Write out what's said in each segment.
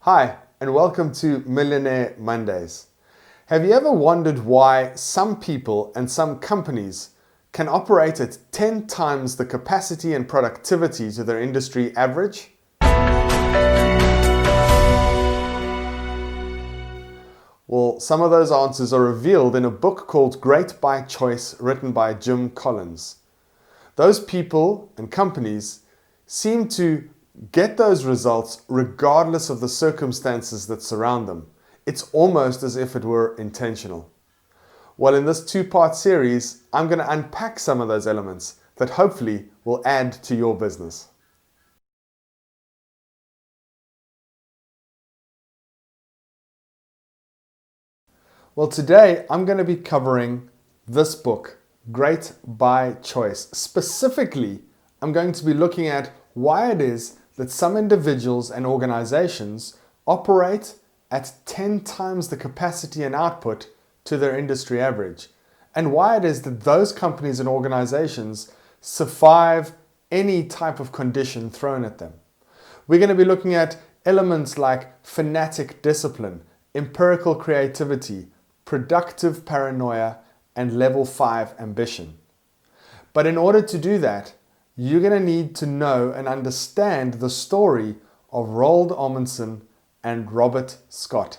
Hi, and welcome to Millionaire Mondays. Have you ever wondered why some people and some companies can operate at 10 times the capacity and productivity to their industry average? Well, some of those answers are revealed in a book called Great by Choice, written by Jim Collins. Those people and companies seem to get those results regardless of the circumstances that surround them. It's almost as if it were intentional. Well, in this two-part series, I'm going to unpack some of those elements that hopefully will add to your business. Well, today I'm going to be covering this book, Great by Choice. Specifically, I'm going to be looking at why it is that some individuals and organizations operate at 10 times the capacity and output to their industry average, and why it is that those companies and organizations survive any type of condition thrown at them. We're going to be looking at elements like fanatic discipline, empirical creativity, productive paranoia, and level 5 ambition. But in order to do that, you're going to need to know and understand the story of Roald Armundnson and Robert Scott.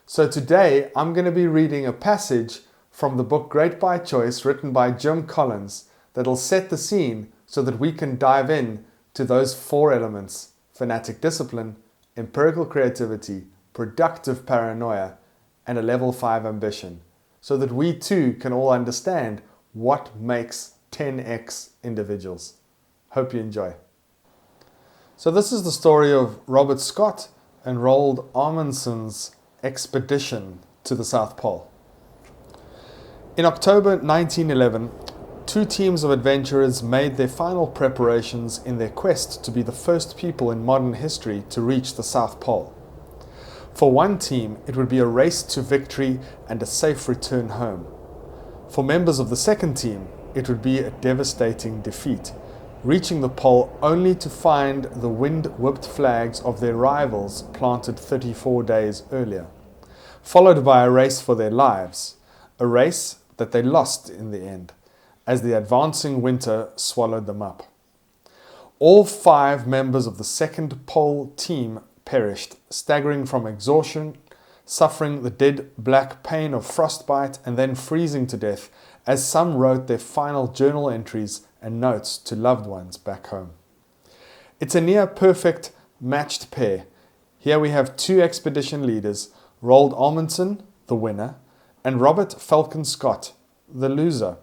So today I'm going to be reading a passage from the book Great by Choice, written by Jim Collins, that'll set the scene so that we can dive in to those four elements: fanatic discipline, empirical creativity, productive paranoia, and a level 5 ambition, so that we too can all understand what makes 10x individuals. Hope you enjoy. So this is the story of Robert Scott and Roald Armundnson's expedition to the South Pole. In October 1911, two teams of adventurers made their final preparations in their quest to be the first people in modern history to reach the South Pole. For one team, it would be a race to victory and a safe return home. For members of the second team, it would be a devastating defeat, reaching the pole only to find the wind-whipped flags of their rivals planted 34 days earlier, followed by a race for their lives, a race that they lost in the end, as the advancing winter swallowed them up. All 5 members of the second pole team perished, staggering from exhaustion, suffering the dead black pain of frostbite, and then freezing to death, as some wrote their final journal entries and notes to loved ones back home. It's a near perfect matched pair. Here we have 2 expedition leaders, Roald Armundnson, the winner, and Robert Falcon Scott, the loser,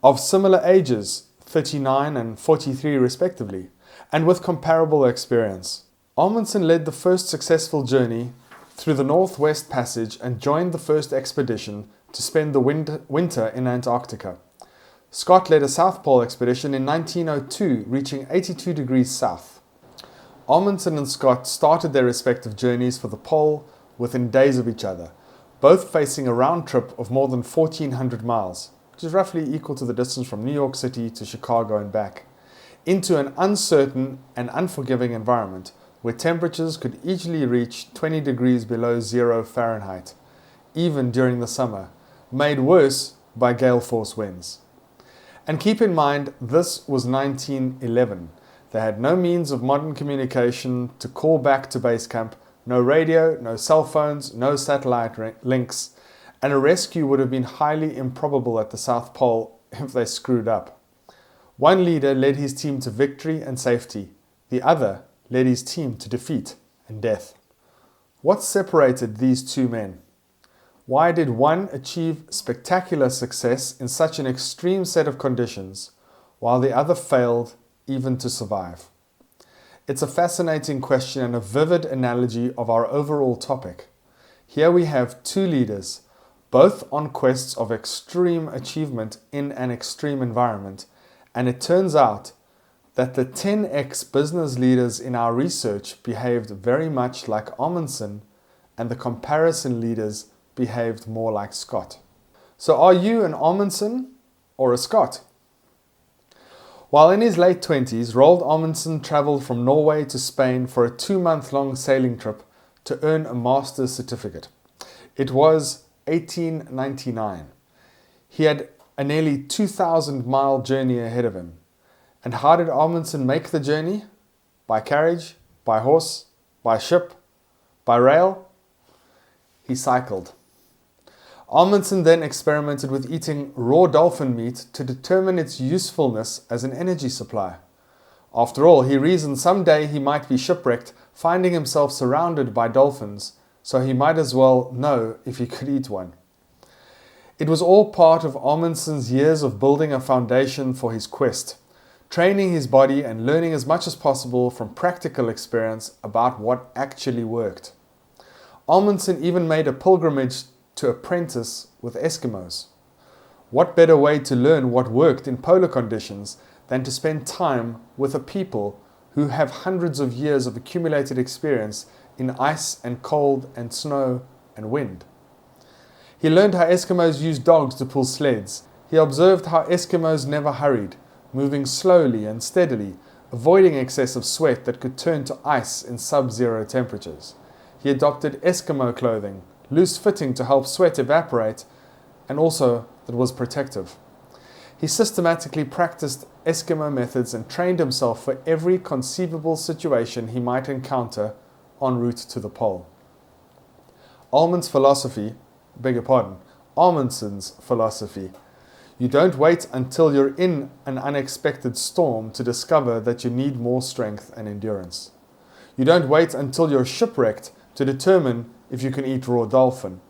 of similar ages, 39 and 43 respectively, and with comparable experience. Armundnson led the first successful journey through the Northwest Passage and joined the first expedition to spend the winter in Antarctica. Scott led a South Pole expedition in 1902, reaching 82 degrees south. Armundnson and Scott started their respective journeys for the pole within days of each other, both facing a round trip of more than 1,400 miles, which is roughly equal to the distance from New York City to Chicago and back, into an uncertain and unforgiving environment where temperatures could easily reach 20 degrees below 0 Fahrenheit, even during the summer, made worse by gale force winds. And keep in mind, this was 1911. They had no means of modern communication to call back to base camp, no radio, no cell phones, no satellite links, and a rescue would have been highly improbable at the South Pole if they screwed up. One leader led his team to victory and safety. The other led his team to defeat and death. What separated these two men? Why did one achieve spectacular success in such an extreme set of conditions, while the other failed even to survive? It's a fascinating question and a vivid analogy of our overall topic. Here we have 2 leaders, both on quests of extreme achievement in an extreme environment, and it turns out that the 10x business leaders in our research behaved very much like Armundnson, and the comparison leaders behaved more like Scott. So are you an Armundnson or a Scott? While in his late 20s, Roald Armundnson travelled from Norway to Spain for a 2-month-long sailing trip to earn a master's certificate. It was 1899. He had a nearly 2,000-mile journey ahead of him. And how did Armundnson make the journey? By carriage, by horse, by ship, by rail? He cycled. Armundnson then experimented with eating raw dolphin meat to determine its usefulness as an energy supply. After all, he reasoned someday he might be shipwrecked, finding himself surrounded by dolphins, so he might as well know if he could eat one. It was all part of Armundson's years of building a foundation for his quest, training his body and learning as much as possible from practical experience about what actually worked. Armundnson even made a pilgrimage to apprentice with Eskimos. What better way to learn what worked in polar conditions than to spend time with a people who have hundreds of years of accumulated experience in ice and cold and snow and wind? He learned how Eskimos used dogs to pull sleds. He observed how Eskimos never hurried, moving slowly and steadily, avoiding excessive sweat that could turn to ice in sub-zero temperatures. He adopted Eskimo clothing, loose fitting to help sweat evaporate, and also that was protective. He systematically practiced Eskimo methods and trained himself for every conceivable situation he might encounter en route to the pole. Armundson's philosophy. You don't wait until you're in an unexpected storm to discover that you need more strength and endurance. You don't wait until you're shipwrecked to determine if you can eat raw dolphin.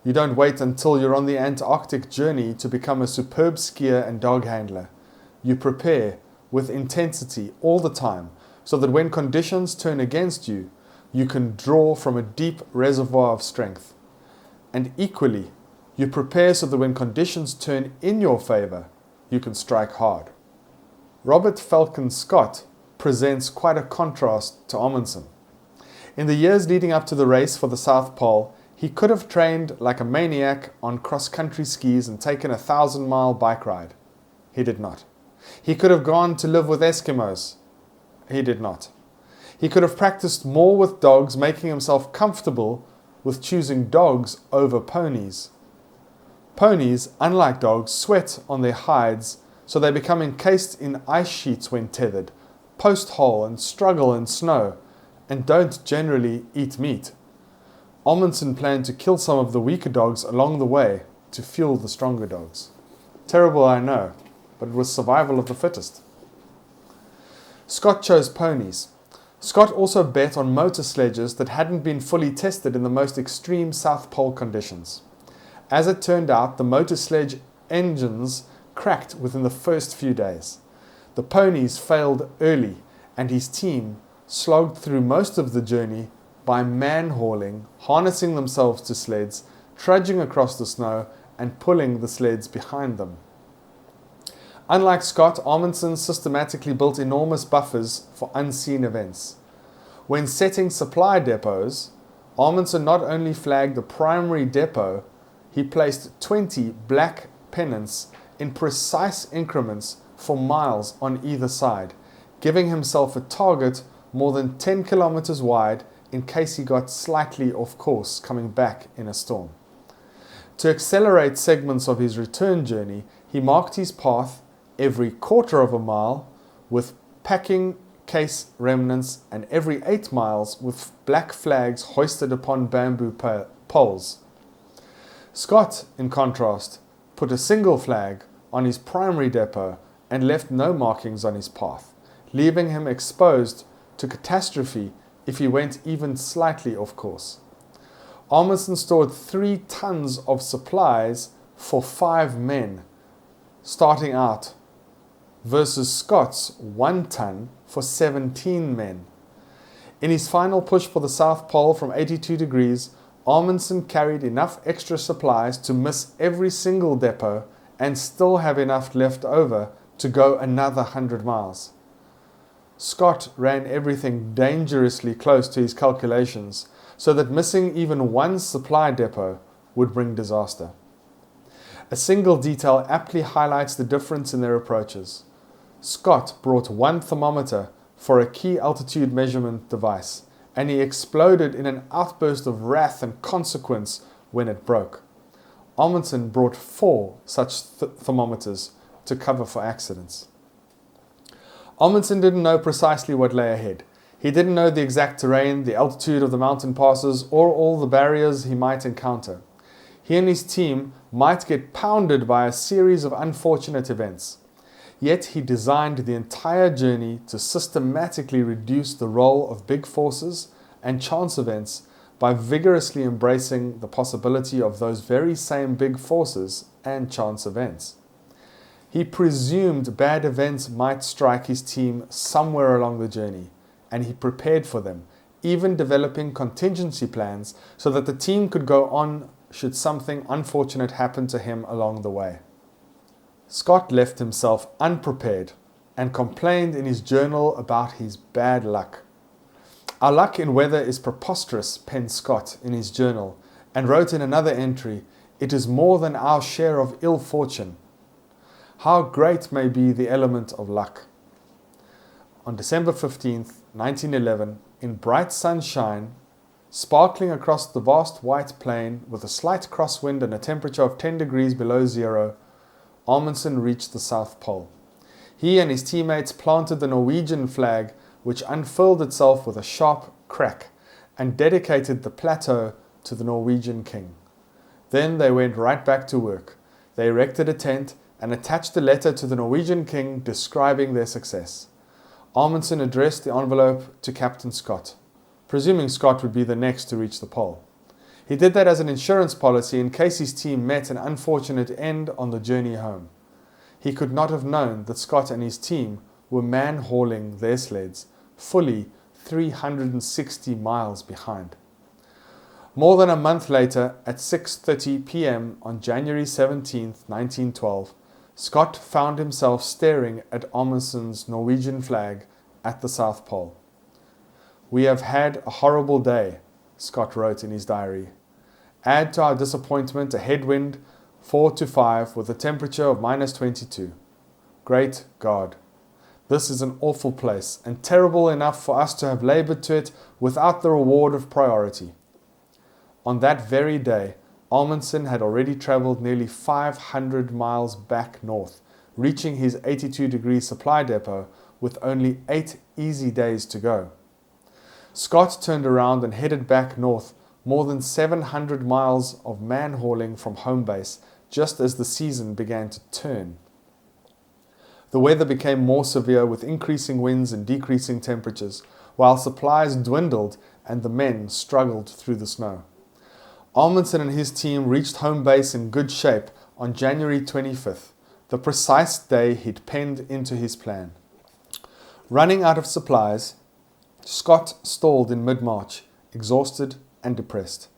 You don't wait until you're on the Antarctic journey to become a superb skier and dog handler. You prepare with intensity all the time so that when conditions turn against you, you can draw from a deep reservoir of strength. And equally, you prepare so that when conditions turn in your favor, you can strike hard. Robert Falcon Scott presents quite a contrast to Armundnson. In the years leading up to the race for the South Pole, he could have trained like a maniac on cross-country skis and taken a 1,000-mile bike ride. He did not. He could have gone to live with Eskimos. He did not. He could have practiced more with dogs, making himself comfortable with choosing dogs over ponies. Ponies, unlike dogs, sweat on their hides, so they become encased in ice sheets when tethered, post hole and struggle in snow, and don't generally eat meat. Armundnson planned to kill some of the weaker dogs along the way to fuel the stronger dogs. Terrible, I know, but it was survival of the fittest. Scott chose ponies. Scott also bet on motor sledges that hadn't been fully tested in the most extreme South Pole conditions. As it turned out, the motor sledge engines cracked within the first few days. The ponies failed early, and his team slogged through most of the journey by man-hauling, harnessing themselves to sleds, trudging across the snow, and pulling the sleds behind them. Unlike Scott, Armundnson systematically built enormous buffers for unseen events. When setting supply depots, Armundnson not only flagged the primary depot, he placed 20 black pennants in precise increments for miles on either side, giving himself a target more than 10 kilometers wide in case he got slightly off course coming back in a storm. To accelerate segments of his return journey, he marked his path every quarter of a mile with packing case remnants and every 8 miles with black flags hoisted upon bamboo poles. Scott, in contrast, put a single flag on his primary depot and left no markings on his path, leaving him exposed to catastrophe if he went even slightly off course. Armundnson stored 3 tons of supplies for 5 men starting out versus Scott's 1 ton for 17 men. In his final push for the South Pole from 82 degrees, Armundnson carried enough extra supplies to miss every single depot and still have enough left over to go another 100 miles. Scott ran everything dangerously close to his calculations so that missing even one supply depot would bring disaster. A single detail aptly highlights the difference in their approaches. Scott brought one thermometer for a key altitude measurement device, and he exploded in an outburst of wrath and consequence when it broke. Armundnson brought 4 such thermometers to cover for accidents. Armundnson didn't know precisely what lay ahead. He didn't know the exact terrain, the altitude of the mountain passes, or all the barriers he might encounter. He and his team might get pounded by a series of unfortunate events. Yet he designed the entire journey to systematically reduce the role of big forces and chance events by vigorously embracing the possibility of those very same big forces and chance events. He presumed bad events might strike his team somewhere along the journey, and he prepared for them, even developing contingency plans so that the team could go on should something unfortunate happen to him along the way. Scott left himself unprepared and complained in his journal about his bad luck. "Our luck in weather is preposterous," penned Scott in his journal, and wrote in another entry, "It is more than our share of ill fortune." How great may be the element of luck. On December 15th, 1911, in bright sunshine, sparkling across the vast white plain with a slight crosswind and a temperature of 10 degrees below zero, Armundnson reached the South Pole. He and his teammates planted the Norwegian flag, which unfurled itself with a sharp crack, and dedicated the plateau to the Norwegian king. Then they went right back to work. They erected a tent and attached a letter to the Norwegian king describing their success. Armundnson addressed the envelope to Captain Scott, presuming Scott would be the next to reach the pole. He did that as an insurance policy in case his team met an unfortunate end on the journey home. He could not have known that Scott and his team were man-hauling their sleds fully 360 miles behind. More than a month later, at 6:30 p.m. on January 17, 1912, Scott found himself staring at Armundsson's Norwegian flag at the South Pole. "We have had a horrible day," Scott wrote in his diary. "Add to our disappointment a headwind 4 to 5 with a temperature of -22. Great God! This is an awful place, and terrible enough for us to have labored to it without the reward of priority." On that very day, Armundnson had already traveled nearly 500 miles back north, reaching his 82-degree supply depot with only 8 easy days to go. Scott turned around and headed back north, more than 700 miles of man-hauling from home base, just as the season began to turn. The weather became more severe with increasing winds and decreasing temperatures, while supplies dwindled and the men struggled through the snow. Armundnson and his team reached home base in good shape on January 25th, the precise day he'd penned into his plan. Running out of supplies, Scott stalled in mid-March, exhausted and depressed.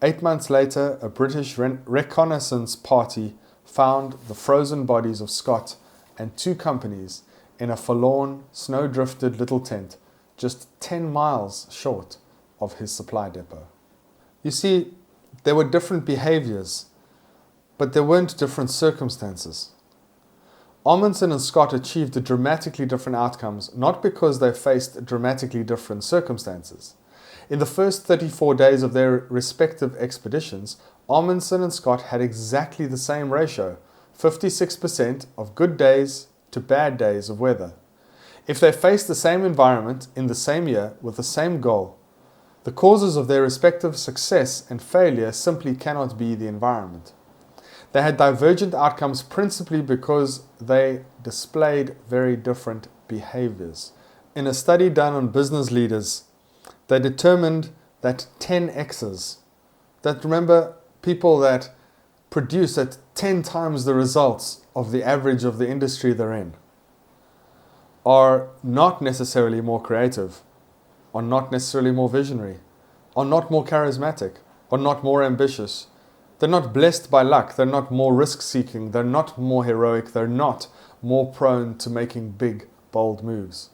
8 months later, a British reconnaissance party found the frozen bodies of Scott and 2 companies in a forlorn, snow-drifted little tent just 10 miles short of his supply depot. You see, there were different behaviors, but there weren't different circumstances. Armundnson and Scott achieved dramatically different outcomes, not because they faced dramatically different circumstances. In the first 34 days of their respective expeditions, Armundnson and Scott had exactly the same ratio, 56% of good days to bad days of weather. If they faced the same environment in the same year with the same goal, the causes of their respective success and failure simply cannot be the environment. They had divergent outcomes principally because they displayed very different behaviors. In a study done on business leaders, they determined that 10Xs, that remember people that produce at 10 times the results of the average of the industry they're in, are not necessarily more creative, are not necessarily more visionary, are not more charismatic, are not more ambitious. They're not blessed by luck, they're not more risk-seeking, they're not more heroic, they're not more prone to making big, bold moves.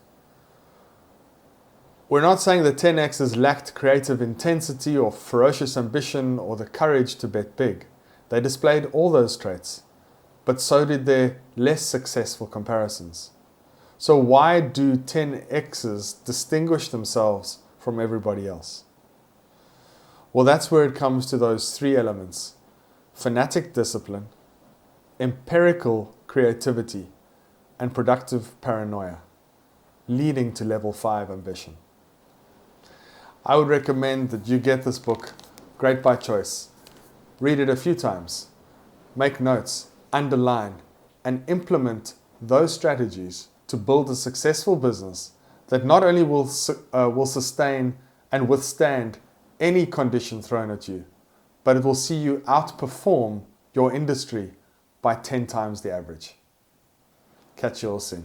We're not saying that 10Xs lacked creative intensity or ferocious ambition or the courage to bet big. They displayed all those traits, but so did their less successful comparisons. So why do 10Xs distinguish themselves from everybody else? Well, that's where it comes to those three elements: fanatic discipline, empirical creativity, and productive paranoia, leading to level 5 ambition. I would recommend that you get this book, Great by Choice. Read it a few times, make notes, underline, and implement those strategies to build a successful business that not only will sustain and withstand any condition thrown at you, but it will see you outperform your industry by 10 times the average. Catch you all soon.